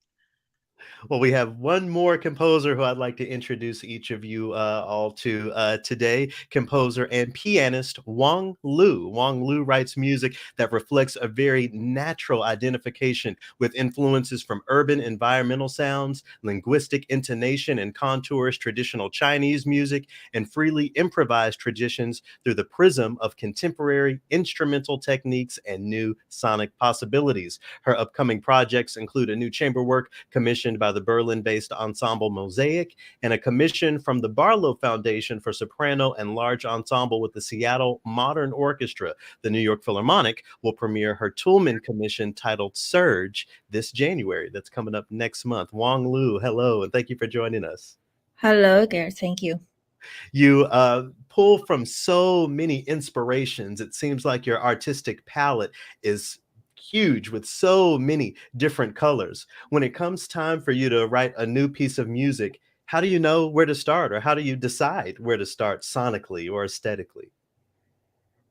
Well, we have one more composer who I'd like to introduce each of you all to today, composer and pianist Wang Lu. Wang Lu writes music that reflects a very natural identification with influences from urban environmental sounds, linguistic intonation and contours, traditional Chinese music, and freely improvised traditions through the prism of contemporary instrumental techniques and new sonic possibilities. Her upcoming projects include a new chamber work commissioned by the Berlin-based ensemble Mosaic, and a commission from the Barlow Foundation for soprano and large ensemble with the Seattle Modern Orchestra. The New York Philharmonic will premiere her Toulmin commission titled Surge this January. That's coming up next month. Wang Lu, hello, and thank you for joining us. Hello, Garrett. Thank you. You pull from so many inspirations. It seems like your artistic palette is huge with so many different colors. When it comes time for you to write a new piece of music, how do you know where to start, or how do you decide where to start sonically or aesthetically?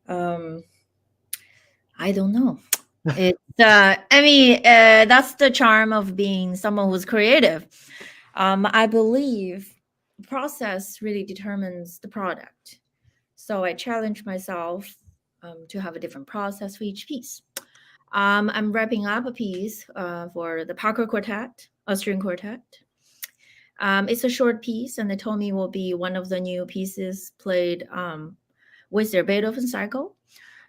I don't know. It's that's the charm of being someone who's creative. I believe the process really determines the product. So I challenge myself to have a different process for each piece. I'm wrapping up a piece for the Parker Quartet, a string quartet. It's a short piece, and they told me will be one of the new pieces played with their Beethoven cycle.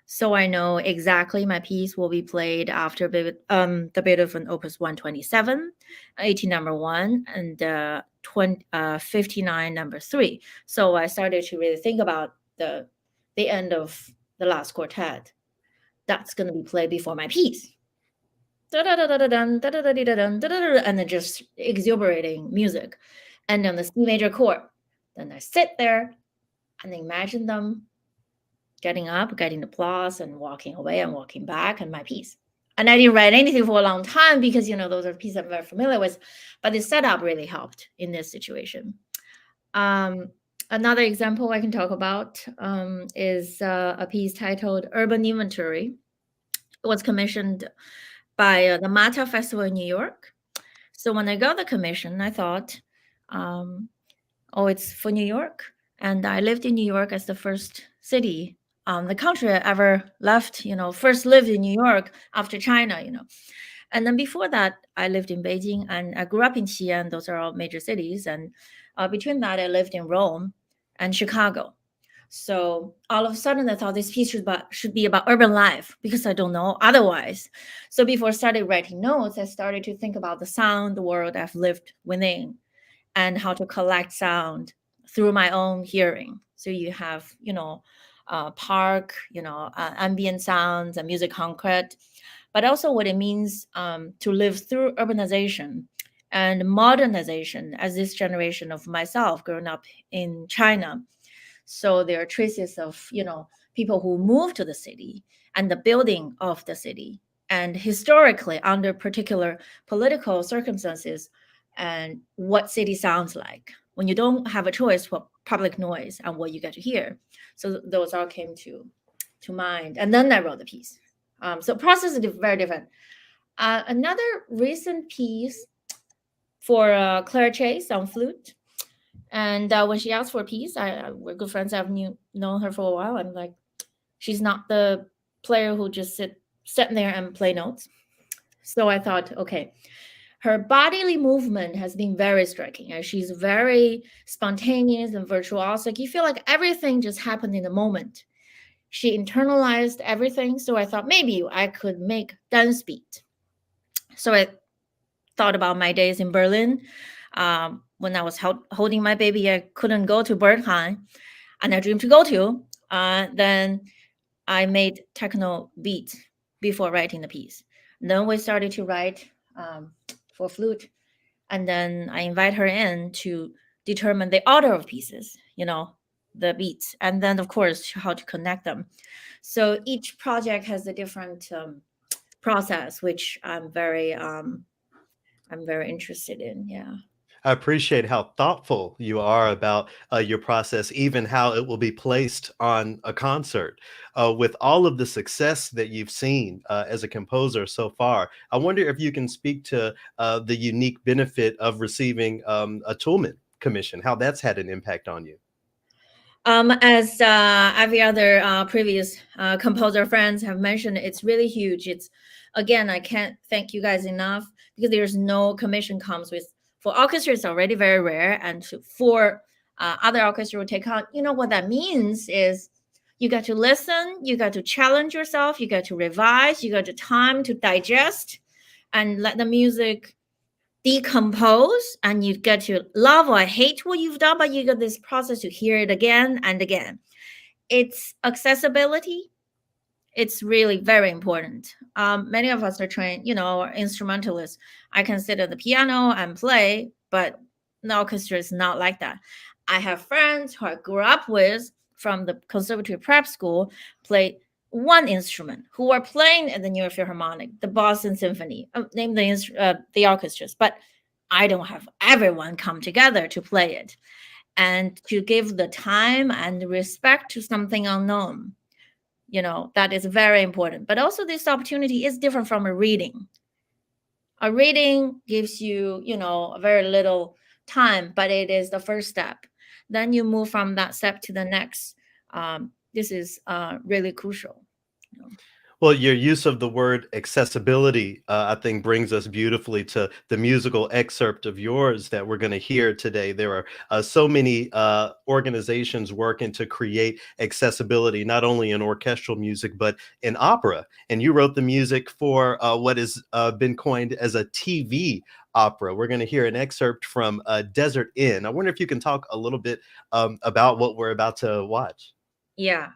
So I know exactly my piece will be played after the Beethoven Opus 127, 18 number 1, and 59 number 3. So I started to really think about the end of the last quartet. That's going to be played before my piece. And then just exuberating music. And then the C major chord. Then I sit there and imagine them getting up, getting applause, and walking away and walking back, and my piece. And I didn't write anything for a long time because, those are pieces I'm very familiar with. But the setup really helped in this situation. Another example I can talk about is a piece titled Urban Inventory. It was commissioned by the Mata Festival in New York. So when I got the commission, I thought, it's for New York. And I lived in New York as the first city, the country I ever left, first lived in New York after China, And then before that, I lived in Beijing, and I grew up in Xi'an. Those are all major cities. And between that, I lived in Rome and Chicago. So all of a sudden, I thought this piece should be about urban life because I don't know otherwise. So before I started writing notes, I started to think about the sound world I've lived within and how to collect sound through my own hearing. So you have, park, ambient sounds and music concrete, but also what it means to live through urbanization and modernization as this generation of myself growing up in China. So there are traces of, people who moved to the city and the building of the city, and historically under particular political circumstances and what city sounds like when you don't have a choice for public noise and what you get to hear. So those all came to mind. And then I wrote the piece. So process is very different. Another recent piece for Claire Chase on flute. And when she asked for a piece, we're good friends. I've known her for a while. I'm like, she's not the player who just sit there and play notes. So I thought, okay, her bodily movement has been very striking. And she's very spontaneous and virtuosic. You feel like everything just happened in the moment. She internalized everything. So I thought maybe I could make dance beat. So I thought about my days in Berlin. When I was holding my baby, I couldn't go to Berghain, and I dreamed to go to. Then I made techno beats before writing the piece. And then we started to write for flute, and then I invite her in to determine the order of pieces, the beats, and then of course how to connect them. So each project has a different process, which I'm very interested in. Yeah. I appreciate how thoughtful you are about your process, even how it will be placed on a concert. With all of the success that you've seen as a composer so far, I wonder if you can speak to the unique benefit of receiving a Toulmin commission, how that's had an impact on you. As every other previous composer friends have mentioned, it's really huge. Again, I can't thank you guys enough, because there's no commission comes with. For orchestra, it's already very rare, and for other orchestra will take on. What that means is you got to listen, you got to challenge yourself, you got to revise, you got the time to digest and let the music decompose, and you get to love or hate what you've done, but you got this process to hear it again and again. It's accessibility. It's really very important. Many of us are trained, instrumentalists. I can sit at the piano and play, but the orchestra is not like that. I have friends who I grew up with from the conservatory prep school, play one instrument, who are playing at the New York Philharmonic, the Boston Symphony, name the orchestras, but I don't have everyone come together to play it and to give the time and respect to something unknown. That is very important. But also this opportunity is different from a reading. A reading gives you, very little time, but it is the first step. Then you move from that step to the next. This is really crucial. Well, your use of the word accessibility, I think, brings us beautifully to the musical excerpt of yours that we're going to hear today. There are so many organizations working to create accessibility, not only in orchestral music, but in opera. And you wrote the music for what has been coined as a TV opera. We're going to hear an excerpt from Desert Inn. I wonder if you can talk a little bit about what we're about to watch. Yeah,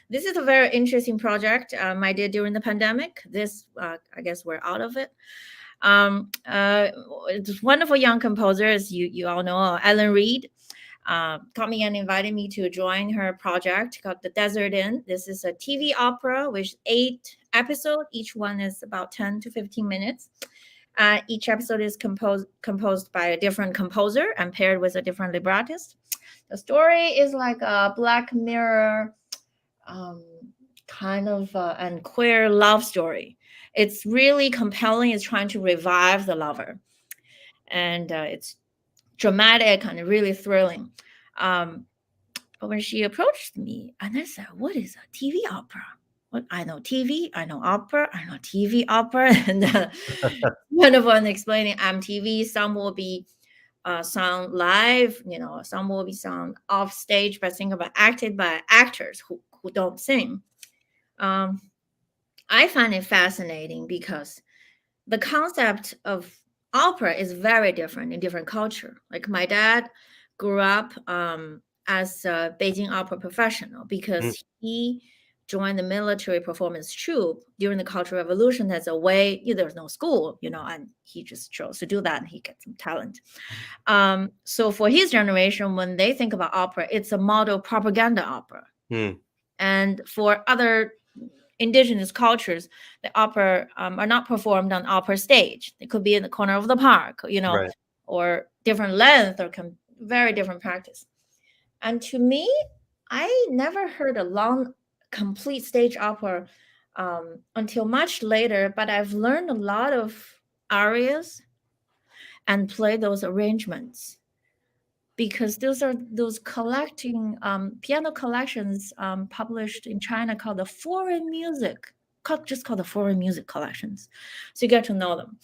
this is a very interesting project I did during the pandemic. This, I guess we're out of it. It's wonderful young composers, you all know, Ellen Reed, called me and invited me to join her project called The Desert Inn. This is a TV opera with 8 episodes. Each one is about 10 to 15 minutes. Each episode is composed by a different composer and paired with a different librettist. The story is like a Black Mirror kind of and queer love story. It's really compelling. It's trying to revive the lover. And it's dramatic and really thrilling. But when she approached me, and I said, what is a TV opera? I know TV, I know opera, I know TV opera. And wonderful and explaining MTV. Some will be sung live, some will be sung off stage, but acted by actors who don't sing. I find it fascinating because the concept of opera is very different in different culture. Like my dad grew up as a Beijing opera professional because he joined the military performance troupe during the Cultural Revolution as a way. There's no school, and he just chose to do that, and he gets some talent. So for his generation, when they think about opera, it's a model propaganda opera. And for other indigenous cultures, the opera are not performed on opera stage. It could be in the corner of the park, Right. or different length, or very different practice. And to me, I never heard a long, complete stage opera until much later, but I've learned a lot of arias and play those arrangements, because those are those collecting piano collections published in China called the foreign music, just called the foreign music collections. So you get to know them.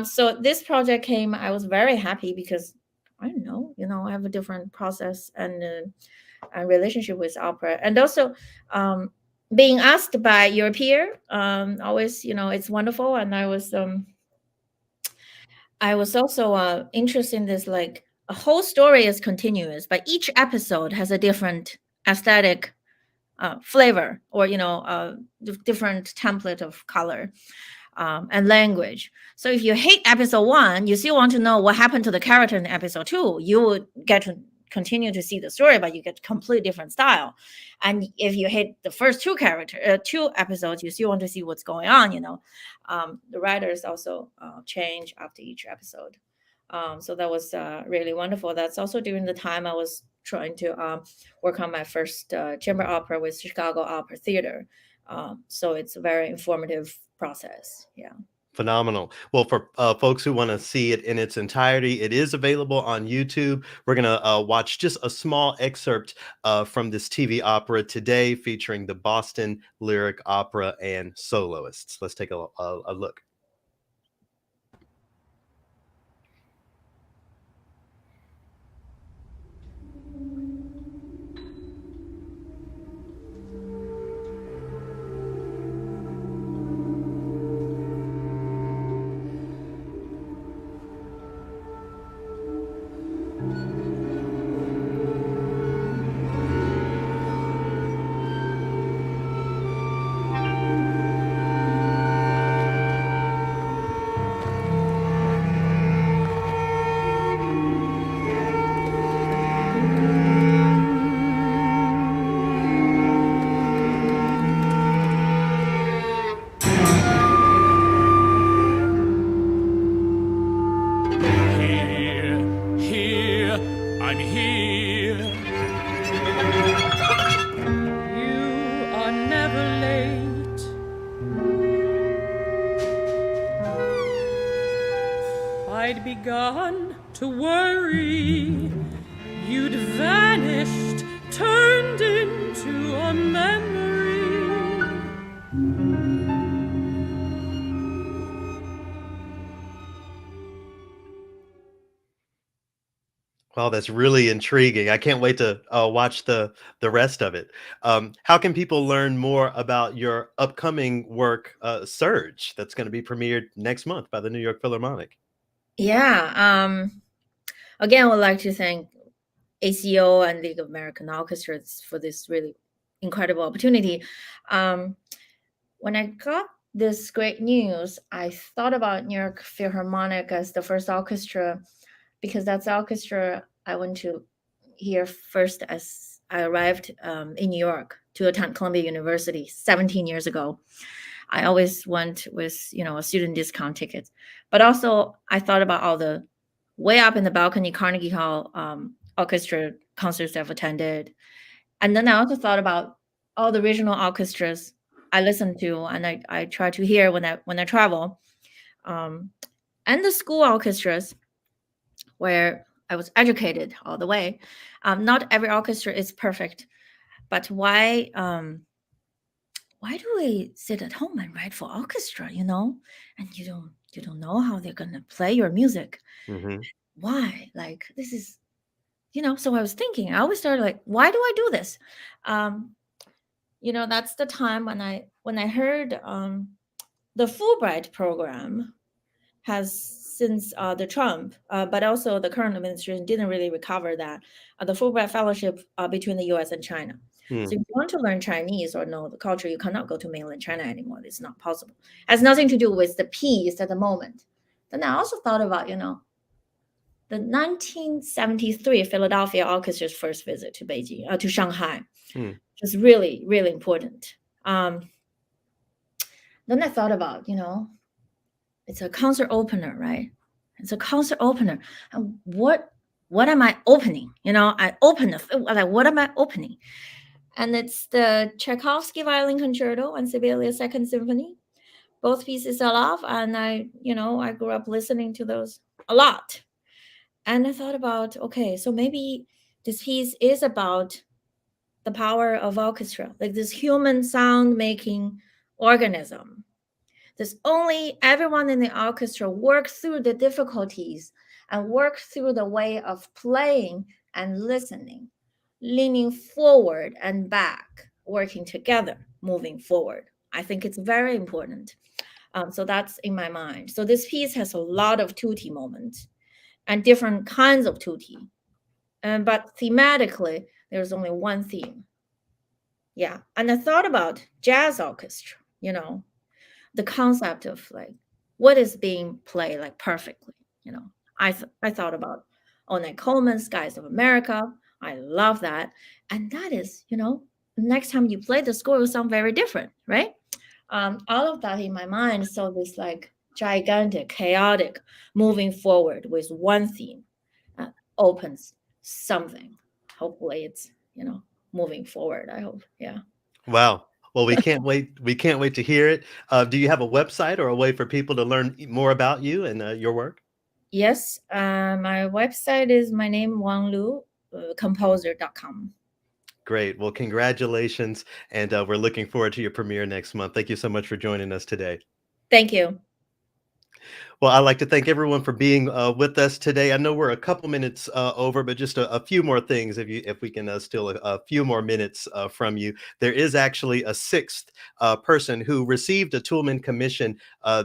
So this project came, I was very happy because I don't know, I have a different process and relationship with opera, and also being asked by your peer, always, it's wonderful. And I was also interested in this, like a whole story is continuous, but each episode has a different aesthetic flavor, or different template of color and language. So if you hate episode 1, you still want to know what happened to the character in episode 2. You would get to continue to see the story, but you get completely different style. And if you hate the first two episodes, you still want to see what's going on. The writers also change after each episode. So that was really wonderful. That's also during the time I was trying to work on my first chamber opera with Chicago Opera Theater. So it's a very informative process. Yeah. Phenomenal. Well, for folks who want to see it in its entirety, it is available on YouTube. We're going to watch just a small excerpt from this TV opera today, featuring the Boston Lyric Opera and soloists. Let's take a look. I'd begun to worry. You'd vanished, turned into a memory. Well, that's really intriguing. I can't wait to watch the rest of it. How can people learn more about your upcoming work, Surge, that's going to be premiered next month by the New York Philharmonic? Yeah. Again, I would like to thank ACO and League of American Orchestras for this really incredible opportunity. When I got this great news, I thought about New York Philharmonic as the first orchestra, because that's the orchestra I went to hear first as I arrived in New York to attend Columbia University 17 years ago. I always went with, a student discount ticket. But also I thought about all the way up in the balcony Carnegie Hall orchestra concerts I've attended. And then I also thought about all the regional orchestras I listen to and I try to hear when I travel. And the school orchestras where I was educated all the way. Not every orchestra is perfect, but why do we sit at home and write for orchestra, and you don't know how they're going to play your music? Mm-hmm. Why? Like, this is, so I was thinking, I always started like, why do I do this? That's the time when I heard the Fulbright program has, since the Trump, but also the current administration didn't really recover that, the Fulbright fellowship between the US and China. So if you want to learn Chinese or know the culture, you cannot go to mainland China anymore. It's not possible. It has nothing to do with the peace at the moment. Then I also thought about, the 1973 Philadelphia Orchestra's first visit to Beijing, to Shanghai. Was really, really important. Then I thought about, it's a concert opener, right? It's a concert opener. And what am I opening? I open what am I opening? And it's the Tchaikovsky Violin Concerto and Sibelius Second Symphony. Both pieces I love, and I grew up listening to those a lot. And I thought about, okay, so maybe this piece is about the power of orchestra, like this human sound making organism. There's only everyone in the orchestra work through the difficulties and work through the way of playing and listening, leaning forward and back, working together, moving forward. I think it's very important. So that's in my mind. So this piece has a lot of tutti moments and different kinds of tutti. But thematically, there's only one theme. Yeah. And I thought about jazz orchestra, the concept of like what is being played like perfectly. I thought about Ornette Coleman's Skies of America. I love that. And that is, next time you play the score, it will sound very different, right? All of that in my mind. So this like gigantic, chaotic, moving forward with one theme opens something. Hopefully it's, moving forward. I hope. Yeah. Wow. Well, we can't wait. We can't wait to hear it. Do you have a website or a way for people to learn more about you and your work? Yes. My website is my name, Wang Lu, composer.com. Great. Well, congratulations. And we're looking forward to your premiere next month. Thank you so much for joining us today. Thank you. Well, I'd like to thank everyone for being with us today. I know we're a couple minutes over, but just a few more things, if we can steal a few more minutes from you. There is actually a sixth person who received a Toulmin commission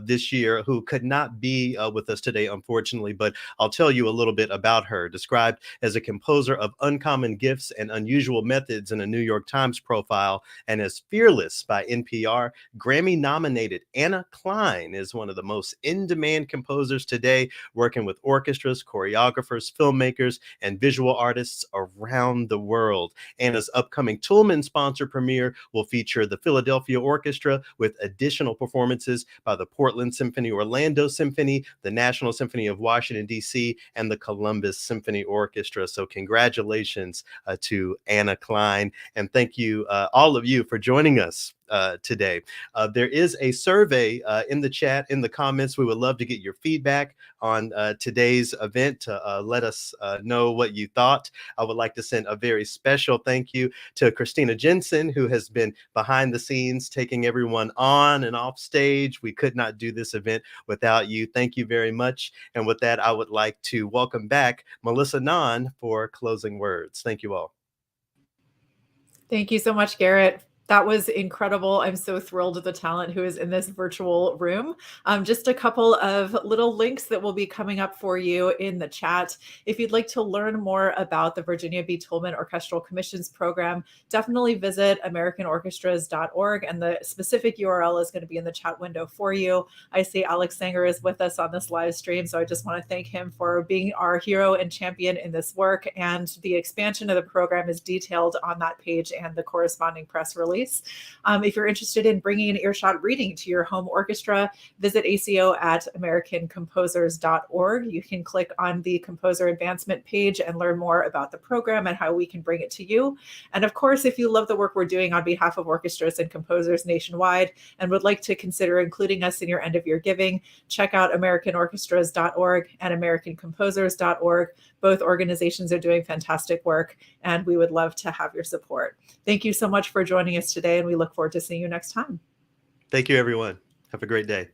this year who could not be with us today, unfortunately, but I'll tell you a little bit about her. Described as a composer of uncommon gifts and unusual methods in a New York Times profile, and as fearless by NPR, Grammy-nominated Anna Klein is one of the most in-demand composers today, working with orchestras, choreographers, filmmakers, and visual artists around the world. Anna's upcoming Toulmin sponsor premiere will feature the Philadelphia Orchestra with additional performances by the Portland Symphony, Orlando Symphony, the National Symphony of Washington, D.C., and the Columbus Symphony Orchestra. So congratulations to Anna Klein, and thank you, all of you, for joining us today. There is a survey in the chat, in the comments. We would love to get your feedback on today's event to let us know what you thought. I would like to send a very special thank you to Christina Jensen, who has been behind the scenes, taking everyone on and off stage. We could not do this event without you. Thank you very much. And with that, I would like to welcome back Melissa Nahn for closing words. Thank you all. Thank you so much, Garrett. That was incredible. I'm so thrilled with the talent who is in this virtual room. Just a couple of little links that will be coming up for you in the chat. If you'd like to learn more about the Virginia B. Toulmin Orchestral Commissions Program, definitely visit AmericanOrchestras.org, and the specific URL is going to be in the chat window for you. I see Alex Sanger is with us on this live stream, so I just want to thank him for being our hero and champion in this work, and the expansion of the program is detailed on that page and the corresponding press release. If you're interested in bringing an EarShot reading to your home orchestra, visit ACO at AmericanComposers.org. You can click on the Composer Advancement page and learn more about the program and how we can bring it to you. And of course, if you love the work we're doing on behalf of orchestras and composers nationwide and would like to consider including us in your end of year giving, check out AmericanOrchestras.org and AmericanComposers.org. Both organizations are doing fantastic work, and we would love to have your support. Thank you so much for joining us today, and we look forward to seeing you next time. Thank you, everyone. Have a great day.